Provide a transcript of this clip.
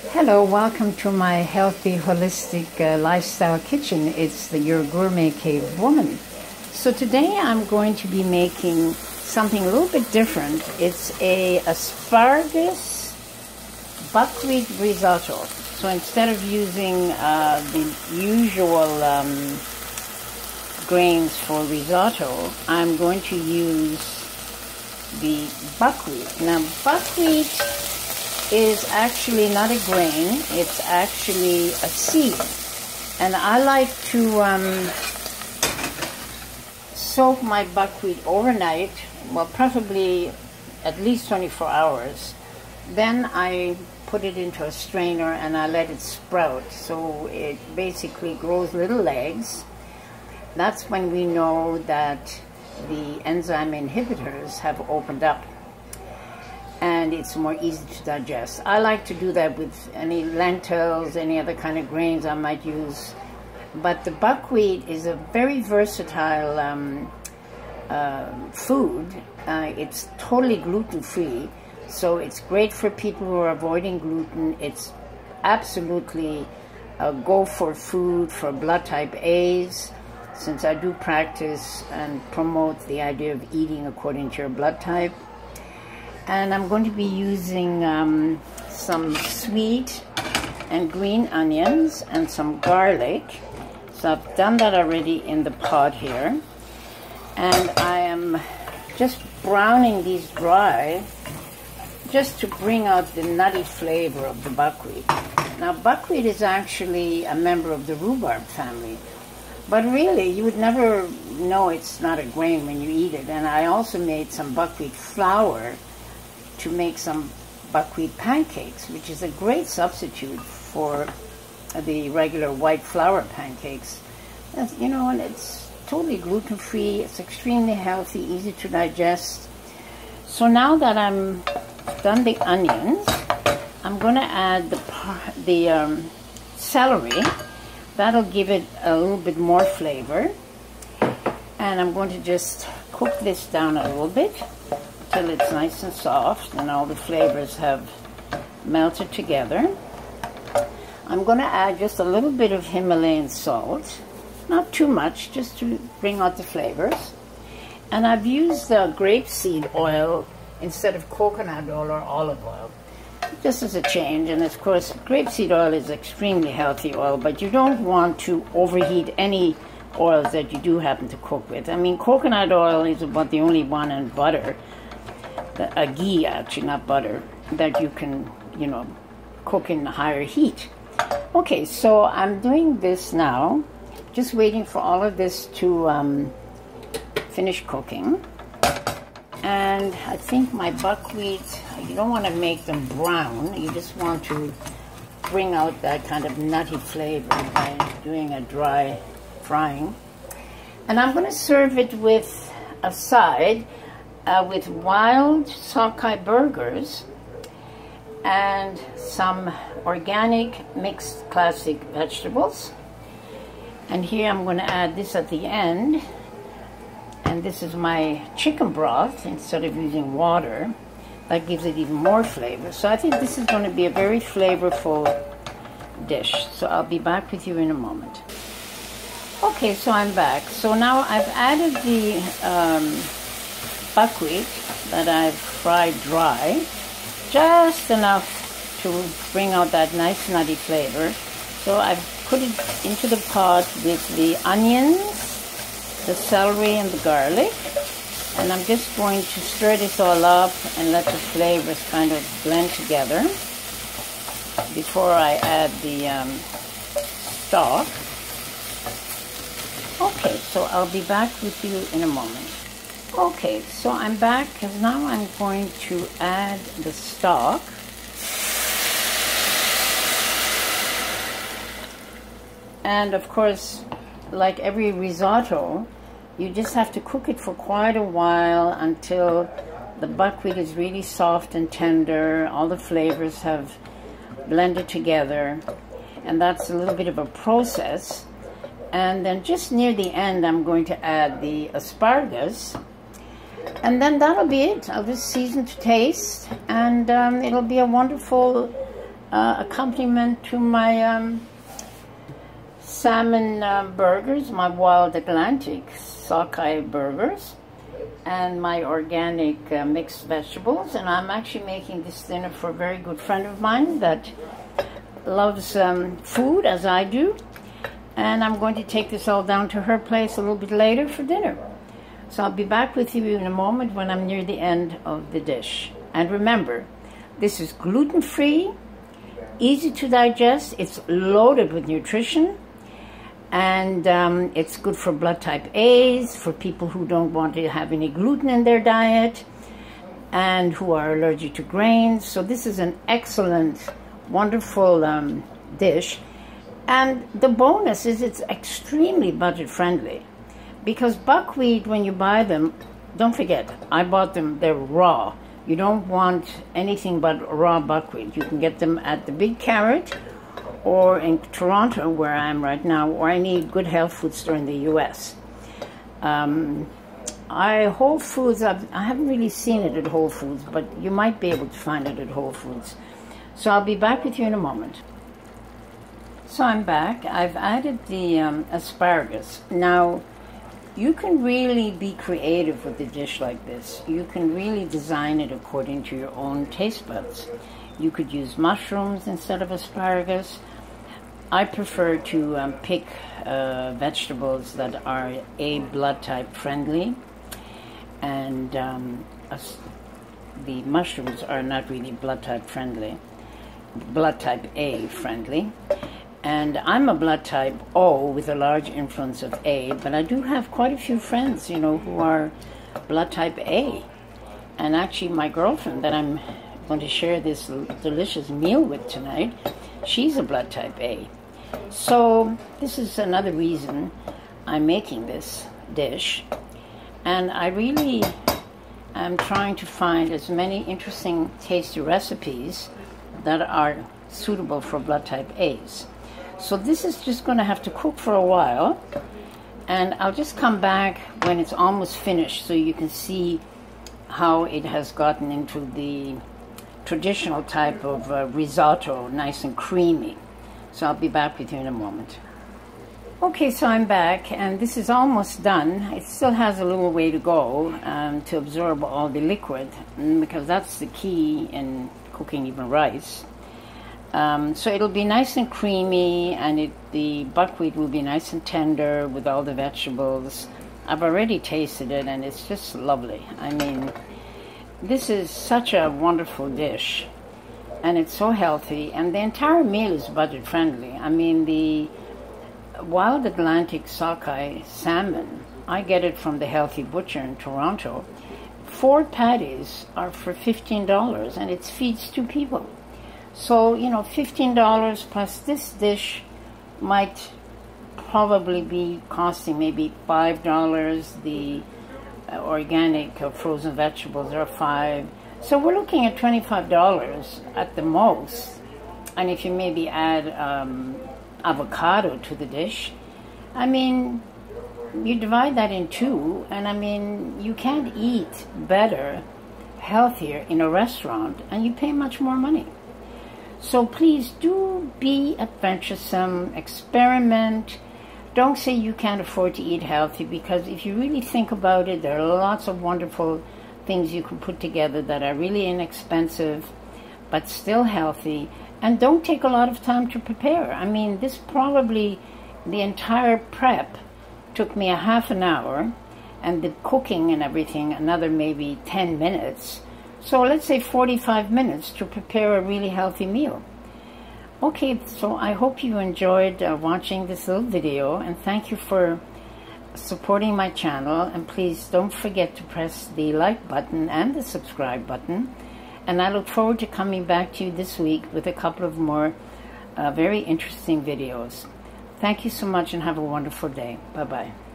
Hello, welcome to my healthy, holistic lifestyle kitchen. It's your gourmet cave woman. So today I'm going to be making something a little bit different. It's a asparagus buckwheat risotto. So instead of using the usual grains for risotto, I'm going to use the buckwheat. Now, buckwheat is actually not a grain, it's actually a seed. And I like to soak my buckwheat overnight, well, preferably at least 24 hours. Then I put it into a strainer and I let it sprout. So it basically grows little legs. That's when we know that the enzyme inhibitors have opened up and it's more easy to digest. I like to do that with any lentils, any other kind of grains I might use. But the buckwheat is a very versatile food. It's totally gluten-free, so it's great for people who are avoiding gluten. It's absolutely a go-for food for blood type A's, since I do practice and promote the idea of eating according to your blood type. And I'm going to be using some sweet and green onions and some garlic. So I've done that already in the pot here. And I am just browning these dry just to bring out the nutty flavor of the buckwheat. Now, buckwheat is actually a member of the rhubarb family. But really, you would never know it's not a grain when you eat it. And I also made some buckwheat flour to make some buckwheat pancakes, which is a great substitute for the regular white flour pancakes. You know, and it's totally gluten-free, it's extremely healthy, easy to digest. So now that I'm done the onions, I'm going to add the celery. That'll give it a little bit more flavor. And I'm going to just cook this down a little bit till it's nice and soft and all the flavors have melted together. I'm going to add just a little bit of Himalayan salt, not too much, just to bring out the flavors. And I've used grapeseed oil instead of coconut oil or olive oil, just as a change. And of course, grapeseed oil is extremely healthy oil, but you don't want to overheat any oils that you do happen to cook with. I mean, coconut oil is about the only one, and butter, a ghee actually, not butter, that you can, you know, cook in higher heat. Okay, so I'm doing this now, just waiting for all of this to finish cooking. And I think my buckwheat, you don't want to make them brown, you just want to bring out that kind of nutty flavor by doing a dry frying. And I'm going to serve it with a side with wild sockeye burgers and some organic mixed classic vegetables. And here I'm going to add this at the end. And this is my chicken broth instead of using water. That gives it even more flavor. So I think this is going to be a very flavorful dish. So I'll be back with you in a moment. Okay, so I'm back. So now I've added the buckwheat that I've fried dry, just enough to bring out that nice nutty flavor. So I've put it into the pot with the onions, the celery and the garlic, and I'm just going to stir this all up and let the flavors kind of blend together before I add the stock. Okay, so I'll be back with you in a moment. Okay, so I'm back because now I'm going to add the stock. And of course, like every risotto, you just have to cook it for quite a while until the buckwheat is really soft and tender, all the flavors have blended together, and that's a little bit of a process. And then just near the end, I'm going to add the asparagus, and then that'll be it. I'll just season to taste, and it'll be a wonderful accompaniment to my salmon burgers, my Wild Atlantic sockeye burgers, and my organic mixed vegetables. And I'm actually making this dinner for a very good friend of mine that loves food as I do. And I'm going to take this all down to her place a little bit later for dinner. So I'll be back with you in a moment when I'm near the end of the dish. And remember, this is gluten-free, easy to digest, it's loaded with nutrition, and it's good for blood type A's, for people who don't want to have any gluten in their diet, and who are allergic to grains. So this is an excellent, wonderful dish. And the bonus is it's extremely budget friendly, because buckwheat, when you buy them, don't forget, I bought them, they're raw. You don't want anything but raw buckwheat. You can get them at the Big Carrot or in Toronto, where I am right now, or any good health food store in the US. Whole Foods, I haven't really seen it at Whole Foods, but you might be able to find it at Whole Foods. So I'll be back with you in a moment. So I'm back. I've added the asparagus. Now, you can really be creative with a dish like this. You can really design it according to your own taste buds. You could use mushrooms instead of asparagus. I prefer to pick vegetables that are A, blood type friendly, and the mushrooms are not really blood type friendly, blood type A friendly. And I'm a blood type O with a large influence of A, but I do have quite a few friends, you know, who are blood type A. And actually my girlfriend that I'm going to share this delicious meal with tonight, she's a blood type A. So this is another reason I'm making this dish. And I really am trying to find as many interesting, tasty recipes that are suitable for blood type A's. So this is just going to have to cook for a while, and I'll just come back when it's almost finished so you can see how it has gotten into the traditional type of risotto, nice and creamy. So I'll be back with you in a moment. Okay, so I'm back, and this is almost done. It still has a little way to go to absorb all the liquid, because that's the key in cooking even rice. So it'll be nice and creamy, and the buckwheat will be nice and tender with all the vegetables. I've already tasted it, and it's just lovely. I mean, this is such a wonderful dish, and it's so healthy, and the entire meal is budget friendly. I mean, the Wild Atlantic sockeye salmon, I get it from the Healthy Butcher in Toronto. 4 patties are for $15, and it feeds 2 people. So, you know, $15 plus this dish might probably be costing maybe $5. The organic frozen vegetables are $5. So we're looking at $25 at the most. And if you maybe add avocado to the dish, I mean, you divide that in 2, and I mean, you can't eat better, healthier in a restaurant, and you pay much more money. So please do be adventuresome, experiment. Don't say you can't afford to eat healthy, because if you really think about it, there are lots of wonderful things you can put together that are really inexpensive, but still healthy, and don't take a lot of time to prepare. I mean, this probably, the entire prep took me a half an hour, and the cooking and everything, another maybe 10 minutes. So let's say 45 minutes to prepare a really healthy meal. Okay, so I hope you enjoyed watching this little video, and thank you for supporting my channel. And please don't forget to press the like button and the subscribe button. And I look forward to coming back to you this week with a couple of more very interesting videos. Thank you so much, and have a wonderful day. Bye-bye.